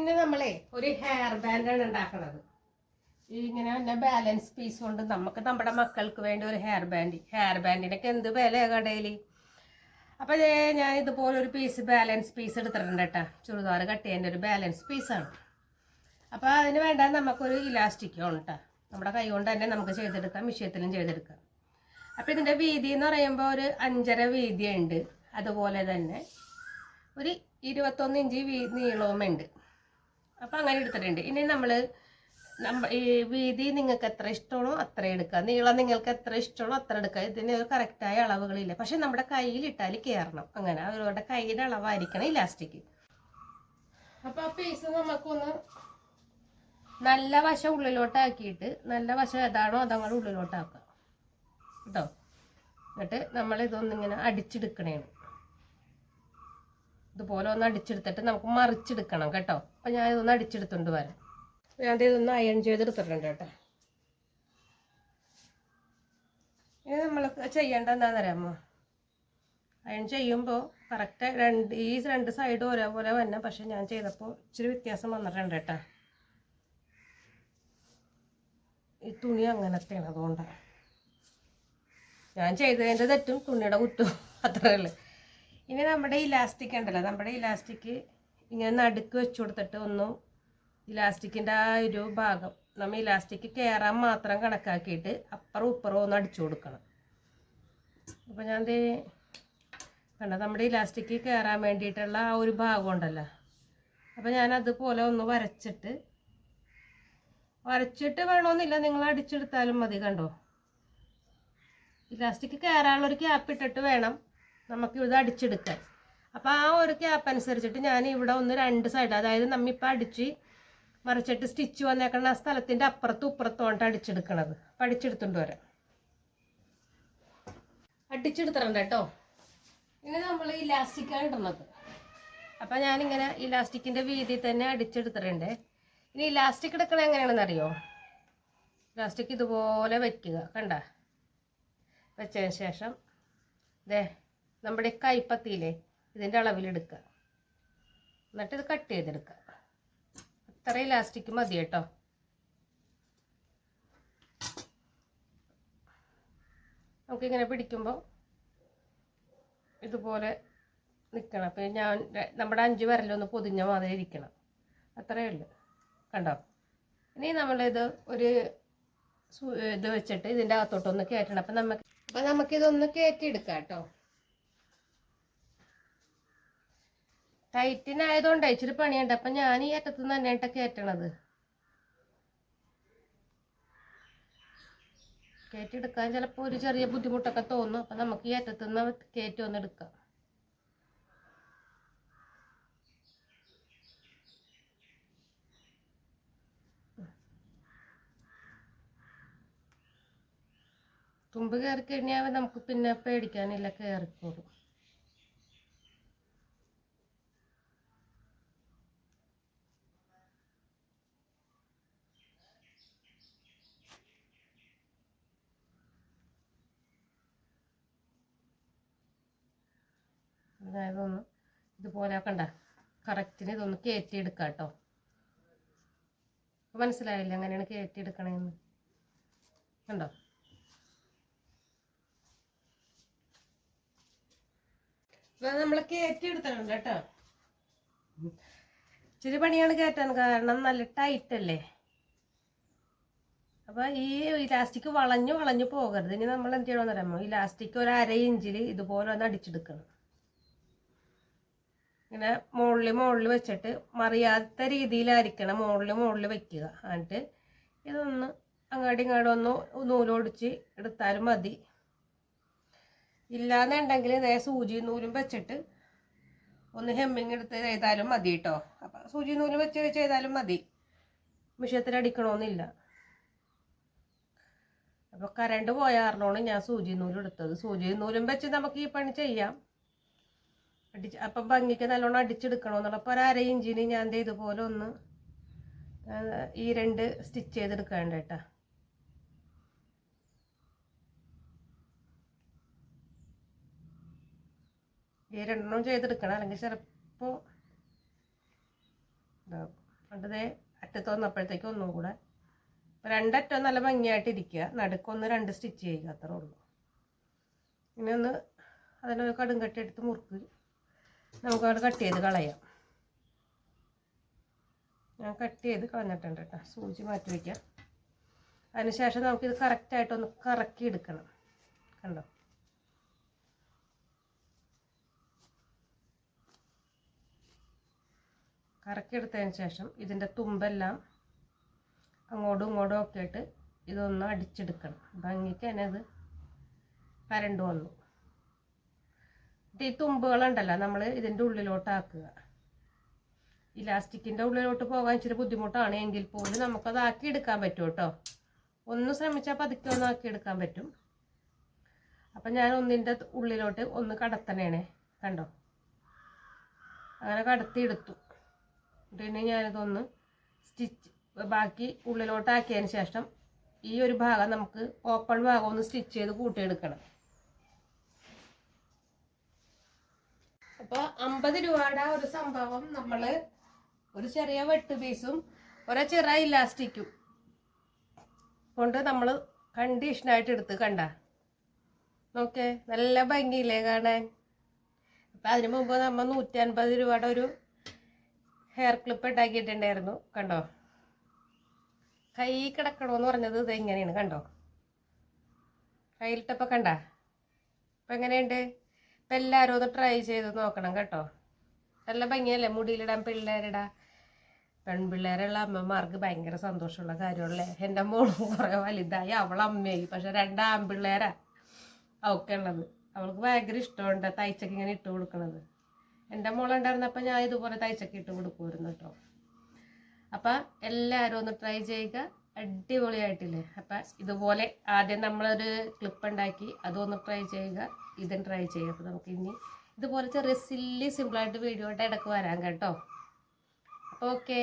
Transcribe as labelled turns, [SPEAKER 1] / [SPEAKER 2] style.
[SPEAKER 1] ഇന്ന് നമ്മളെ ഒരു ഹെയർ ബാൻഡാണ് ഉണ്ടാക്കുന്നത്. ഇങ്ങനെ തന്നെ ബാലൻസ് പീസ് കൊണ്ട് നമുക്ക് നമ്മുടെ മക്കൾക്ക് വേണ്ടി ഒരു ഹെയർ ബാൻഡിനൊക്കെ എന്ത് വില കടയിൽ. അപ്പോൾ ഞാൻ ഇതുപോലെ ഒരു പീസ് ബാലൻസ് പീസ് എടുത്തിട്ടുണ്ട് കേട്ടോ. ചുരിദാർ കട്ട് ചെയ്യേണ്ട ഒരു ബാലൻസ് പീസാണ്. അപ്പോൾ അതിന് വേണ്ട നമുക്കൊരു ഇലാസ്റ്റിക്കോ കേട്ടോ. നമ്മുടെ കൈ കൊണ്ട് തന്നെ നമുക്ക് ചെയ്തെടുക്കാം, മിഷ്യത്തിലും ചെയ്തെടുക്കാം. അപ്പോൾ ഇതിൻ്റെ വീതി എന്ന് പറയുമ്പോൾ ഒരു 5.5 വീതിയുണ്ട്. അതുപോലെ തന്നെ ഒരു 21 ഇഞ്ച് നീളവുമുണ്ട്. അപ്പോൾ അങ്ങനെ എടുത്തിട്ടുണ്ട്. ഇനി നമ്മൾ ഈ വീതി നിങ്ങൾക്ക് എത്ര ഇഷ്ടമാണോ അത്ര എടുക്കുക, നീളം നിങ്ങൾക്ക് എത്ര ഇഷ്ടമാണോ അത്ര എടുക്കുക. ഇതിന് കറക്റ്റായ അളവുകളില്ല, പക്ഷെ നമ്മുടെ കയ്യിലിട്ടാൽ കയറണം. അങ്ങനെ അവരുടെ കയ്യുടെ അളവായിരിക്കണം ഇലാസ്റ്റിക്. അപ്പോൾ ആ പീസ് നമുക്കൊന്ന് നല്ല വശം ഉള്ളിലോട്ടാക്കിയിട്ട് നല്ല വശം ഏതാണോ അതങ്ങനെ ഉള്ളിലോട്ടാക്കുക കേട്ടോ. എന്നിട്ട് നമ്മൾ ഇതൊന്നിങ്ങനെ അടിച്ചെടുക്കണേണ്. ഇതുപോലെ ഒന്ന് അടിച്ചെടുത്തിട്ട് നമുക്ക് മറിച്ചെടുക്കണം കേട്ടോ. അപ്പം ഞാൻ ഇതൊന്ന് അടിച്ചെടുത്തുകൊണ്ട് വരാം. ഞാൻ ഇതൊന്ന് അയൺ ചെയ്തെടുത്തിട്ടുണ്ട് കേട്ടോ. ഇനി നമ്മൾ ചെയ്യേണ്ട എന്താണെന്ന് അറിയാമോ, അയൺ ചെയ്യുമ്പോൾ കറക്റ്റ് ഈ രണ്ട് സൈഡും ഒരേപോലെ തന്നെ. പക്ഷെ ഞാൻ ചെയ്തപ്പോൾ ഇച്ചിരി വ്യത്യാസം വന്നിട്ടുണ്ട് കേട്ടോ. ഈ തുണി അങ്ങനത്തെയാണ്, അതുകൊണ്ടാണ് ഞാൻ ചെയ്തതിൻ്റെ തെറ്റും തുണിയുടെ കുറ്റും അത്രേ ഉള്ളൂ. ഇനി നമ്മുടെ ഇലാസ്റ്റിക് ഉണ്ടല്ലോ, നമ്മുടെ ഇലാസ്റ്റിക് ഇങ്ങനെ നടുക്ക് വെച്ച് കൊടുത്തിട്ട് ഒന്നും ഇലാസ്റ്റിക്കിൻ്റെ ആ ഒരു ഭാഗം നമ്മൾ ഇലാസ്റ്റിക് കയറാൻ മാത്രം കണക്കാക്കിയിട്ട് അപ്പുറം ഇപ്പുറം ഒന്ന് അടിച്ചു കൊടുക്കണം. അപ്പോൾ ഞാൻ കണ്ട നമ്മുടെ ഇലാസ്റ്റിക് കയറാൻ വേണ്ടിയിട്ടുള്ള ആ ഒരു ഭാഗം ഉണ്ടല്ലോ. അപ്പോൾ ഞാൻ അതുപോലെ ഒന്ന് വരച്ചിട്ട് വേണമെന്നില്ല, നിങ്ങൾ അടിച്ചെടുത്താലും മതി. കണ്ടോ, ഇലാസ്റ്റിക് കയറാനുള്ളൊരു ക്യാപ്പ് ഇട്ടിട്ട് വേണം നമുക്ക് ഇത് അടിച്ചെടുക്കാൻ. അപ്പോൾ ആ ഒരു ക്യാപ്പ് അനുസരിച്ചിട്ട് ഞാൻ ഇവിടെ ഒന്ന് 2 സൈഡ്, അതായത് നമ്മിപ്പോൾ അടിച്ച് മറിച്ചിട്ട് സ്റ്റിച്ച് വന്നേക്കുന്ന ആ സ്ഥലത്തിൻ്റെ അപ്പുറത്തും ഇപ്പുറത്തോണ്ട് അടിച്ചെടുക്കണത്. അപ്പം അടിച്ചെടുത്തുകൊണ്ട് വരാം. അടിച്ചെടുത്തിട്ടുണ്ട് കേട്ടോ. ഇനി നമ്മൾ ഇലാസ്റ്റിക്കാണ് ഇടുന്നത്. അപ്പം ഞാനിങ്ങനെ ഇലാസ്റ്റിക്കിൻ്റെ വീതി തന്നെ അടിച്ചെടുത്തിട്ടുണ്ട്. ഇനി ഇലാസ്റ്റിക് എടുക്കണത് എങ്ങനെയാണെന്ന് അറിയോ, ഇലാസ്റ്റിക് ഇതുപോലെ വയ്ക്കുക. കണ്ട, വെച്ചതിന് ശേഷം നമ്മുടെ കൈപ്പത്തിയിലെ ഇതിൻ്റെ അളവിലെടുക്കുക. എന്നിട്ട് ഇത് കട്ട് ചെയ്തെടുക്കുക. അത്ര ഇലാസ്റ്റിക് മതി കേട്ടോ. നമുക്കിങ്ങനെ പിടിക്കുമ്പോൾ ഇതുപോലെ നിൽക്കണം. അപ്പം നമ്മുടെ 5 വിരലൊന്ന് പൊതിഞ്ഞ മാതിരി ഇരിക്കണം. അത്രയേ ഉള്ളൂ. കണ്ടോ, ഇനി നമ്മളിത് ഒരു ഇത് വെച്ചിട്ട് ഇതിൻ്റെ അകത്തോട്ടൊന്ന് കയറ്റണം. അപ്പം നമുക്കിതൊന്ന് കയറ്റിയെടുക്കാം കേട്ടോ. ടൈറ്റിനായതുകൊണ്ട് ഇച്ചിരി പണിയുണ്ട്. അപ്പം ഞാൻ ഈ അറ്റത്ത് നിന്ന് തന്നെ കയറ്റണത്. കയറ്റിയെടുക്കാൻ ചിലപ്പോൾ ഒരു ചെറിയ ബുദ്ധിമുട്ടൊക്കെ തോന്നും. അപ്പം നമുക്ക് ഈ അറ്റത്ത് നിന്ന് കയറ്റി ഒന്ന് എടുക്കാം. തുമ്പ് കയറി കഴിഞ്ഞാൽ നമുക്ക് പിന്നെ പേടിക്കാനില്ല, കയറിക്കോളും. അതായതൊന്ന് ഇതുപോലെ കണ്ട കറക്റ്റിന് ഇതൊന്ന് കയറ്റിയെടുക്കാം കേട്ടോ. മനസ്സിലായില്ല അങ്ങനെയാണ് കയറ്റിയെടുക്കണമെന്ന്. കണ്ടോ, നമ്മൾ കയറ്റിയെടുത്തിട്ടുണ്ട് കേട്ടോ. ഇച്ചിരി പണിയാണ് കയറ്റാൻ, കാരണം നല്ല ടൈറ്റ് അല്ലേ. അപ്പോൾ ഈ ഇലാസ്റ്റിക് വളഞ്ഞു പോകരുത്. ഇനി നമ്മൾ എന്ത് ചെയ്യണമെന്ന് അറിയാമോ, ഇലാസ്റ്റിക് ഒരു 1/2 ഇഞ്ചിൽ ഇതുപോലെ ഒന്ന് അടിച്ചെടുക്കണം. ഇങ്ങനെ മുകളിൽ വെച്ചിട്ട് മറിയാത്ത രീതിയിലായിരിക്കണം മുകളിൽ വെക്കുക. എന്നിട്ട് ഇതൊന്ന് അങ്ങോട്ടും ഒന്ന് നൂലൊടിച്ച് എടുത്താലും മതി. ഇല്ലാന്നുണ്ടെങ്കിൽ സൂചി നൂലും വെച്ചിട്ട് ഒന്ന് ഹെമ്മിങ് എടുത്ത് ചെയ്താലും മതി കേട്ടോ. അപ്പം സൂചി നൂല് വെച്ച് ചെയ്താലും മതി, മിഷ്യത്തിൽ അടിക്കണമെന്നില്ല. അപ്പോൾ കറണ്ട് പോയ കാരണമാണ് ഞാൻ സൂചി നൂല് എടുത്തത്. സൂചി നൂലും വെച്ച് നമുക്ക് ഈ പണി ചെയ്യാം. അപ്പം ഭംഗിക്ക് നല്ലോണം അടിച്ചെടുക്കണമെന്നുള്ളപ്പോൾ ഒരു 1/2 ഇഞ്ചിന് ഞാൻ ഇതുപോലെ ഒന്ന് ഈ 2 സ്റ്റിച്ച് ചെയ്തെടുക്കാണ്ട് കേട്ടോ. ഈ 2 ചെയ്തെടുക്കണം, അല്ലെങ്കിൽ ചിലപ്പോൾ ഇതാകും. അതുകൊണ്ടതേ അറ്റത്ത് വന്നപ്പോഴത്തേക്ക് ഒന്നും കൂടെ രണ്ടറ്റം നല്ല ഭംഗിയായിട്ട് ഇരിക്കുക, നടുക്കൊന്ന് 2 സ്റ്റിച്ച് ചെയ്യുക, അത്രേ ഉള്ളൂ. ഇനി ഒന്ന് അതിനൊരു കടുങ്കട്ടി എടുത്ത് മുറുക്ക് നമുക്കവിടെ കട്ട് ചെയ്ത് കളയാം. ഞാൻ കട്ട് ചെയ്ത് കളഞ്ഞിട്ടുണ്ട് കേട്ടോ, സൂചി മാറ്റി വയ്ക്കാം. അതിനുശേഷം നമുക്കിത് കറക്റ്റായിട്ടൊന്ന് കറക്കി എടുക്കണം. കണ്ടോ, കറക്കി എടുത്തതിന് ശേഷം ഇതിൻ്റെ തുമ്പെല്ലാം അങ്ങോട്ടും ഇങ്ങോട്ടും ഒക്കെ ആയിട്ട് ഇതൊന്ന് അടിച്ചെടുക്കണം. ഭംഗിക്ക് തന്നെ ഇത് പരണ്ട് വന്നു. ഈ തുമ്പുകളുണ്ടല്ലോ നമ്മൾ ഇതിൻ്റെ ഉള്ളിലോട്ടാക്കുക. ഇലാസ്റ്റിക്കിൻ്റെ ഉള്ളിലോട്ട് പോകാൻ ഇച്ചിരി ബുദ്ധിമുട്ടാണ്, എങ്കിൽ പോലും നമുക്കത് ആക്കി എടുക്കാൻ പറ്റും കേട്ടോ. ഒന്ന് ശ്രമിച്ചാൽ പതുക്കെ ഒന്ന് ആക്കി എടുക്കാൻ പറ്റും. അപ്പം ഞാൻ ഒന്നിൻ്റെ ഉള്ളിലോട്ട് ഒന്ന് കടത്തണേണേ, കണ്ടോ, അങ്ങനെ കടത്തിയെടുത്തു. പിന്നെ ഞാനിതൊന്ന് സ്റ്റിച്ച് ബാക്കി ഉള്ളിലോട്ടാക്കിയതിന് ശേഷം ഈ ഒരു ഭാഗം നമുക്ക് ഓപ്പൺ ഭാഗം ഒന്ന് സ്റ്റിച്ച് ചെയ്ത് കൂട്ടിയെടുക്കണം. അപ്പോൾ 50 രൂപയുടെ ഒരു സംഭവം നമ്മൾ ഒരു ചെറിയ വെട്ട് പീസും ഒരു ചെറിയ ഇലാസ്റ്റിക്കും കൊണ്ട് നമ്മൾ കണ്ടീഷനായിട്ട് എടുത്ത് കണ്ട നോക്കേ, നല്ല ഭംഗിയില്ലേ കാണാൻ. അപ്പം അതിന് മുമ്പ് നമ്മൾ 150 രൂപയുടെ ഒരു ഹെയർ ക്ലിപ്പ് ഉണ്ടാക്കിയിട്ടുണ്ടായിരുന്നു. കണ്ടോ, കൈ കിടക്കണമെന്ന് പറഞ്ഞത് ഇത് ഇങ്ങനെയാണ്. കണ്ടോ, കയ്യിലിട്ടപ്പോൾ കണ്ട. അപ്പം എങ്ങനെയുണ്ട്? അപ്പം എല്ലാവരും ഒന്ന് ട്രൈ ചെയ്ത് നോക്കണം കേട്ടോ. നല്ല ഭംഗിയല്ലേ മുടിയിലിടാൻ, പിള്ളേരിടാൻ. പെൺപിള്ളേരുള്ള അമ്മമാർക്ക് ഭയങ്കര സന്തോഷമുള്ള കാര്യമല്ലേ. എൻ്റെ മോളും കുറേ വലുതായി, അവളമ്മയായി. പക്ഷെ 2 ആൺപിള്ളേരാ അവൾക്ക് ഉള്ളത്. അവൾക്ക് ഭയങ്കര ഇഷ്ടമുണ്ട് തയ്ച്ചൊക്കെ ഇങ്ങനെ ഇട്ട് കൊടുക്കണത്. എൻ്റെ മോളുണ്ടായിരുന്നപ്പോൾ ഞാൻ ഇതുപോലെ തയ്ച്ചൊക്കെ ഇട്ട് കൊടുക്കുമായിരുന്നു കേട്ടോ. അപ്പം എല്ലാവരും ഒന്ന് ട്രൈ ചെയ്യുക, അടിപൊളിയായിട്ടില്ലേ. അപ്പം ഇതുപോലെ ആദ്യം നമ്മളൊരു ക്ലിപ്പ് ഉണ്ടാക്കി അതൊന്ന് ട്രൈ ചെയ്യുക, ഇതും ട്രൈ ചെയ്യുക. അപ്പോൾ നമുക്ക് ഇനി ഇതുപോലെ ചെറിയ സിമ്പിളായിട്ട് വീഡിയോ ആയിട്ട് ഇടയ്ക്ക് വരാം കേട്ടോ. അപ്പോൾ ഓക്കെ.